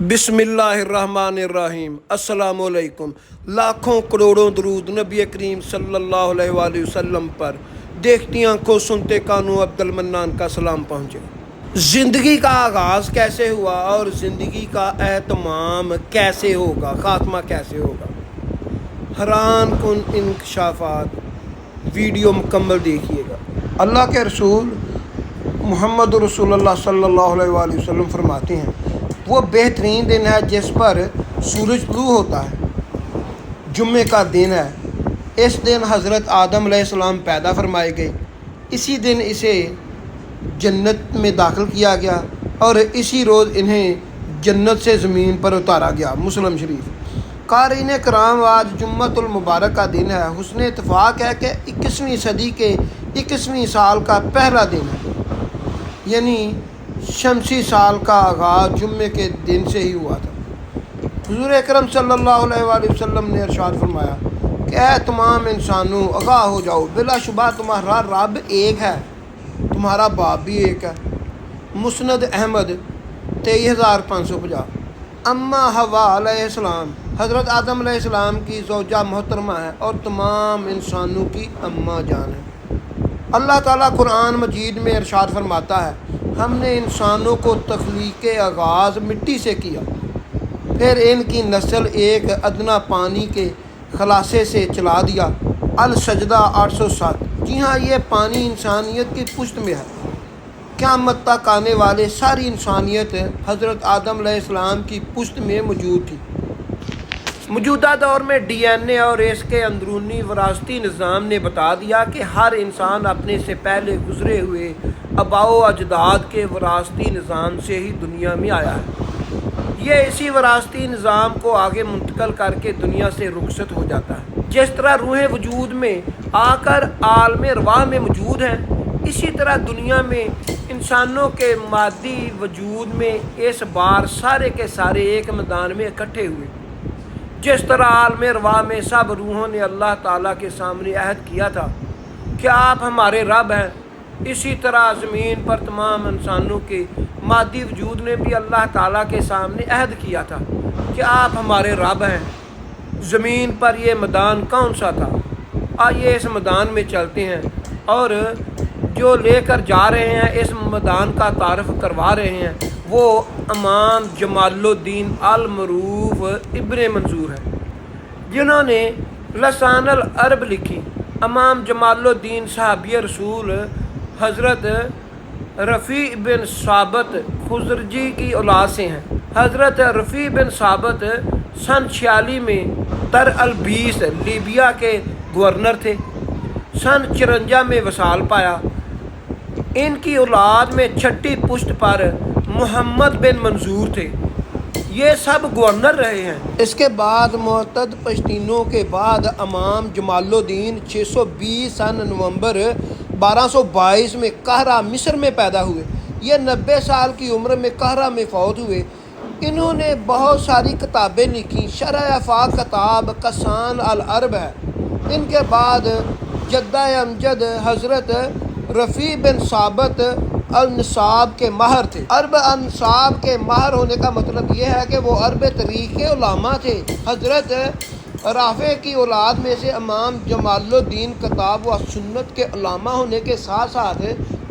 بسم اللہ الرحمن الرحیم۔ السلام علیکم۔ لاکھوں کروڑوں درود نبی کریم صلی اللہ علیہ وآلہ وسلم پر۔ دیکھتی آنکھوں سنتے کانوں عبد المنان کا سلام پہنچے۔ زندگی کا آغاز کیسے ہوا اور زندگی کا اہتمام کیسے ہوگا، خاتمہ کیسے ہوگا؟ حیران کن انکشافات، ویڈیو مکمل دیکھیے گا۔ اللہ کے رسول محمد رسول اللہ صلی اللہ علیہ وآلہ وسلم فرماتے ہیں، وہ بہترین دن ہے جس پر سورج طلوع ہوتا ہے، جمعے کا دن ہے۔ اس دن حضرت آدم علیہ السلام پیدا فرمائے گئے، اسی دن اسے جنت میں داخل کیا گیا اور اسی روز انہیں جنت سے زمین پر اتارا گیا۔ مسلم شریف۔ قارئین کرام، آج جمعۃ المبارک کا دن ہے۔ حسن اتفاق ہے کہ 21ویں صدی کے 21ویں سال کا پہلا دن ہے، یعنی شمسی سال کا آغاز جمعے کے دن سے ہی ہوا تھا۔ حضور اکرم صلی اللہ علیہ وآلہ وسلم نے ارشاد فرمایا کہ اے تمام انسانوں، آگاہ ہو جاؤ، بلا شبہ تمہارا رب ایک ہے، تمہارا باپ بھی ایک ہے۔ مسند احمد 23550۔ اماں حوا علیہ السلام حضرت آدم علیہ السلام کی زوجہ محترمہ ہے اور تمام انسانوں کی اماں جان ہے۔ اللہ تعالیٰ قرآن مجید میں ارشاد فرماتا ہے، ہم نے انسانوں کو تخلیق آغاز مٹی سے کیا، پھر ان کی نسل ایک ادنا پانی کے خلاصے سے چلا دیا۔ السجدہ 807۔ جی ہاں، یہ پانی انسانیت کی پشت میں ہے۔ قیامت تک آنے والے ساری انسانیت حضرت آدم علیہ السلام کی پشت میں موجود تھی۔ موجودہ دور میں ڈی این اے اور اس کے اندرونی وراثتی نظام نے بتا دیا کہ ہر انسان اپنے سے پہلے گزرے ہوئے آباء و اجداد کے وراثتی نظام سے ہی دنیا میں آیا ہے۔ یہ اسی وراثتی نظام کو آگے منتقل کر کے دنیا سے رخصت ہو جاتا ہے۔ جس طرح روحیں وجود میں آ کر عالم ارواح میں موجود ہیں، اسی طرح دنیا میں انسانوں کے مادی وجود میں اس بار سارے کے سارے ایک میدان میں اکٹھے ہوئے۔ جس طرح عالم ارواح میں سب روحوں نے اللہ تعالیٰ کے سامنے عہد کیا تھا کہ آپ ہمارے رب ہیں، اسی طرح زمین پر تمام انسانوں کے مادی وجود نے بھی اللہ تعالیٰ کے سامنے عہد کیا تھا کہ آپ ہمارے رب ہیں۔ زمین پر یہ میدان کون سا تھا؟ آئیے اس میدان میں چلتے ہیں اور جو لے کر جا رہے ہیں، اس میدان کا تعارف کروا رہے ہیں، وہ امام جمال الدین المعروف ابن منظور ہے، جنہوں نے لسان العرب لکھی۔ امام جمال الدین صحابی رسول حضرت رفیع بن ثابت خزرجی کی اولاد سے ہیں۔ حضرت رفیع بن ثابت سن 46 میں طرابلس لیبیا کے گورنر تھے۔ سن 54 میں وصال پایا۔ ان کی اولاد میں چھٹی پشت پر محمد بن منظور تھے، یہ سب گورنر رہے ہیں۔ اس کے بعد معتد پشتینوں کے بعد امام جمال الدین 620 سن نومبر 1222 میں قاہرہ مصر میں پیدا ہوئے۔ یہ 90 سال کی عمر میں قاہرہ میں فوت ہوئے۔ انہوں نے بہت ساری کتابیں لکھیں۔ شرح افاق کتاب کسان العرب ہے۔ ان کے بعد جدہ امجد حضرت رفیع بن ثابت النصاب کے ماہر تھے۔ عرب انصاب کے ماہر ہونے کا مطلب یہ ہے کہ وہ عرب طریق کے علماء تھے۔ حضرت رافع کی اولاد میں سے امام جمال الدین کتاب و سنت کے علماء ہونے کے ساتھ ساتھ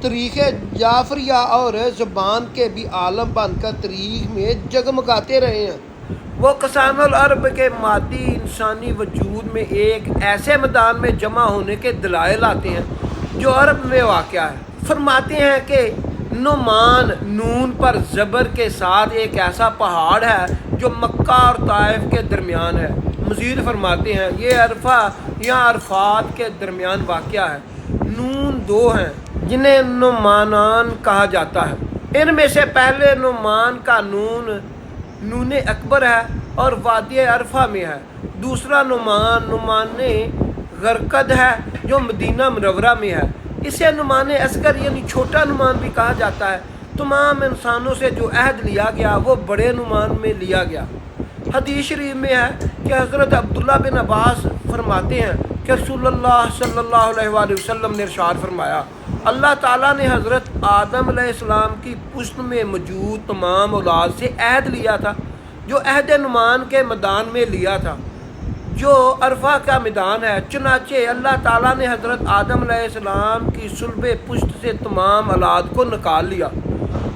طریق جعفریہ اور زبان کے بھی عالم بن کر تاریخ میں جگمگاتے رہے ہیں۔ وہ کسان العرب کے مادی انسانی وجود میں ایک ایسے میدان میں جمع ہونے کے دلائل آتے ہیں جو عرب میں واقع ہے۔ فرماتے ہیں کہ نعمان نون پر زبر کے ساتھ ایک ایسا پہاڑ ہے جو مکہ اور طائف کے درمیان ہے۔ مزید فرماتے ہیں یہ عرفہ یا عرفات کے درمیان واقع ہے۔ نون 2 ہیں جنہیں نعمانان کہا جاتا ہے۔ ان میں سے پہلے نعمان کا نون اکبر ہے اور وادی عرفہ میں ہے۔ دوسرا نعمان غرقد ہے جو مدینہ منورہ میں ہے۔ اسے نعمان اصغر یعنی چھوٹا نعمان بھی کہا جاتا ہے۔ تمام انسانوں سے جو عہد لیا گیا وہ بڑے نعمان میں لیا گیا۔ حدیث شریف میں ہے کہ حضرت عبداللہ بن عباس فرماتے ہیں کہ رسول اللہ صلی اللہ علیہ وآلہ وسلم نے ارشاد فرمایا، اللہ تعالیٰ نے حضرت آدم علیہ السلام کی پشت میں موجود تمام اولاد سے عہد لیا تھا جو عہد نعمان کے میدان میں لیا تھا، جو عرفہ کا میدان ہے۔ چنانچہ اللہ تعالیٰ نے حضرت آدم علیہ السلام کی صلب پشت سے تمام اولاد کو نکال لیا،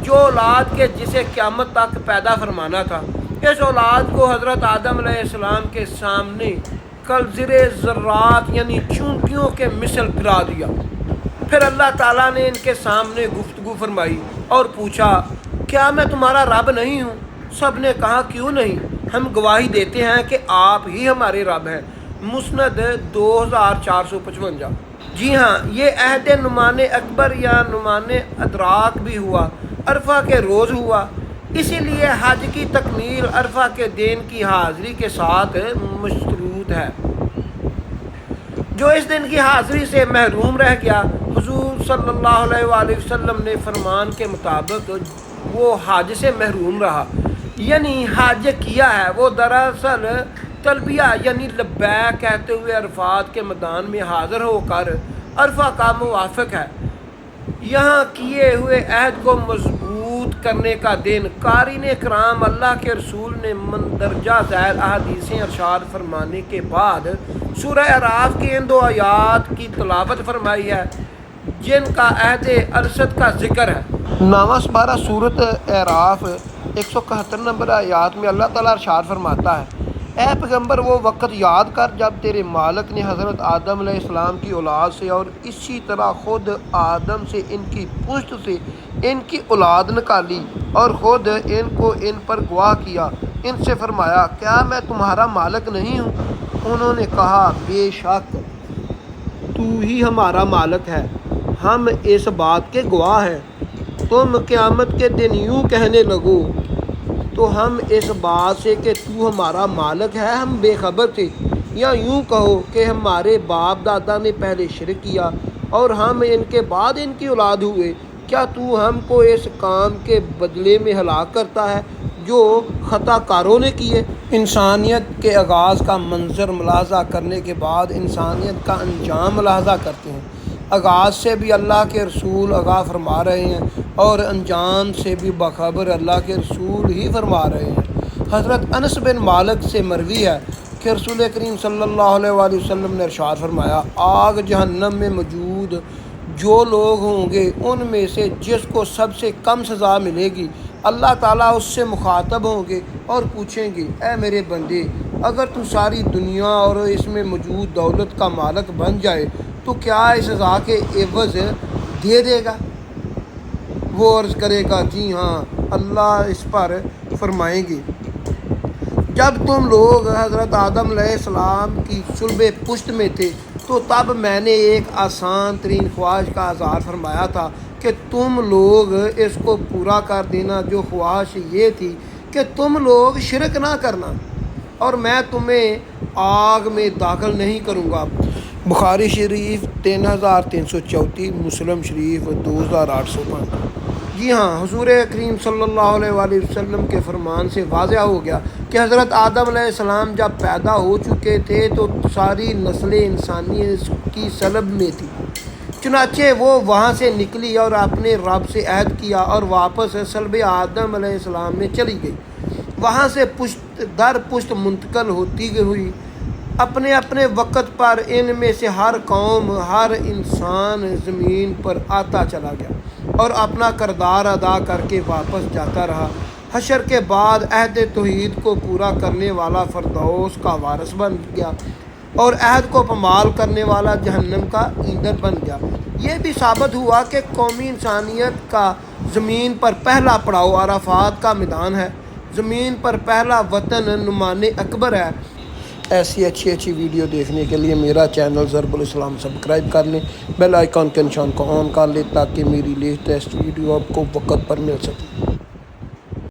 جو اولاد کے جسے قیامت تک پیدا فرمانا تھا۔ اس اولاد کو حضرت آدم علیہ السلام کے سامنے کلزر ذرات یعنی چونٹیوں کے مثل گرا دیا۔ پھر اللہ تعالیٰ نے ان کے سامنے گفتگو فرمائی اور پوچھا، کیا میں تمہارا رب نہیں ہوں؟ سب نے کہا، کیوں نہیں، ہم گواہی دیتے ہیں کہ آپ ہی ہمارے رب ہیں۔ مسند 2455۔ جی ہاں، یہ عہد نعمان اکبر یا نعمان ادراک بھی ہوا، عرفہ کے روز ہوا۔ اسی لیے حج کی تکمیل عرفہ کے دن کی حاضری کے ساتھ مشروط ہے۔ جو اس دن کی حاضری سے محروم رہ گیا، حضور صلی اللہ علیہ وآلہ وسلم نے فرمان کے مطابق وہ حج سے محروم رہا، یعنی حج کیا ہے۔ وہ دراصل تلبیہ یعنی لبیک کہتے ہوئے عرفات کے میدان میں حاضر ہو کر عرفہ کا موافق ہے۔ یہاں کیے ہوئے عہد کو مضبوط کرنے کا دن۔ قارئین کرام، اللہ کے رسول نے مندرجہ ذیل احادیثیں ارشاد فرمانے کے بعد سورہ اعراف کی ان 2 آیات کی تلاوت فرمائی ہے جن کا عہد ارصد کا ذکر ہے۔ 9واں سپارہ سورۃ اعراف 171 نمبر آیات میں اللہ تعالیٰ ارشاد فرماتا ہے، اے پیغمبر وہ وقت یاد کر جب تیرے مالک نے حضرت آدم علیہ السلام کی اولاد سے اور اسی طرح خود آدم سے ان کی پشت سے ان کی اولاد نکالی اور خود ان کو ان پر گواہ کیا۔ ان سے فرمایا، کیا میں تمہارا مالک نہیں ہوں؟ انہوں نے کہا، بے شک تو ہی ہمارا مالک ہے، ہم اس بات کے گواہ ہیں۔ تم قیامت کے دن یوں کہنے لگو تو ہم اس بات سے کہ تو ہمارا مالک ہے ہم بے خبر تھے، یا یوں کہو کہ ہمارے باپ دادا نے پہلے شرک کیا اور ہم ان کے بعد ان کی اولاد ہوئے۔ کیا تو ہم کو اس کام کے بدلے میں ہلاک کرتا ہے جو خطا کاروں نے کیے؟ انسانیت کے آغاز کا منظر ملاحظہ کرنے کے بعد انسانیت کا انجام ملاحظہ کرتے ہیں۔ آغاز سے بھی اللہ کے رسول آگاہ فرما رہے ہیں اور انجام سے بھی باخبر اللہ کے رسول ہی فرما رہے ہیں۔ حضرت انس بن مالک سے مروی ہے کہ رسول کریم صلی اللہ علیہ وآلہ وسلم نے ارشاد فرمایا، آگ جہنم میں موجود جو لوگ ہوں گے ان میں سے جس کو سب سے کم سزا ملے گی، اللہ تعالیٰ اس سے مخاطب ہوں گے اور پوچھیں گے، اے میرے بندے، اگر تو ساری دنیا اور اس میں موجود دولت کا مالک بن جائے تو کیا اس سزا کے عوض دے دے گا؟ وہ عرض کرے گا، جی ہاں۔ اللہ اس پر فرمائیں گے، جب تم لوگ حضرت آدم علیہ السلام کی صلب پشت میں تھے تو تب میں نے ایک آسان ترین خواہش کا اظہار فرمایا تھا کہ تم لوگ اس کو پورا کر دینا، جو خواہش یہ تھی کہ تم لوگ شرک نہ کرنا اور میں تمہیں آگ میں داخل نہیں کروں گا۔ بخاری شریف 3334، مسلم شریف 2805۔ جی ہاں، حضور کریم صلی اللہ علیہ وآلہ وسلم کے فرمان سے واضح ہو گیا کہ حضرت آدم علیہ السلام جب پیدا ہو چکے تھے تو ساری نسل انسانی کی سلب میں تھی، چنانچہ وہ وہاں سے نکلی اور اپنے رب سے عہد کیا اور واپس سلب آدم علیہ السلام میں چلی گئی۔ وہاں سے پشت در پشت منتقل ہوتی ہوئی اپنے اپنے وقت پر ان میں سے ہر قوم، ہر انسان زمین پر آتا چلا گیا اور اپنا کردار ادا کر کے واپس جاتا رہا۔ حشر کے بعد عہد توحید کو پورا کرنے والا فردوس کا وارث بن گیا اور عہد کو پامال کرنے والا جہنم کا ایندھن بن گیا۔ یہ بھی ثابت ہوا کہ قومی انسانیت کا زمین پر پہلا پڑاؤ عرفات کا میدان ہے، زمین پر پہلا وطن نعمان اکبر ہے۔ ایسی اچھی ویڈیو دیکھنے کے لیے میرا چینل ضرب الاسلام سبسکرائب کر لیں، بیل آئیکن کے نشان کو آن کر لیں تاکہ میری لیٹسٹ ویڈیو آپ کو وقت پر مل سکے۔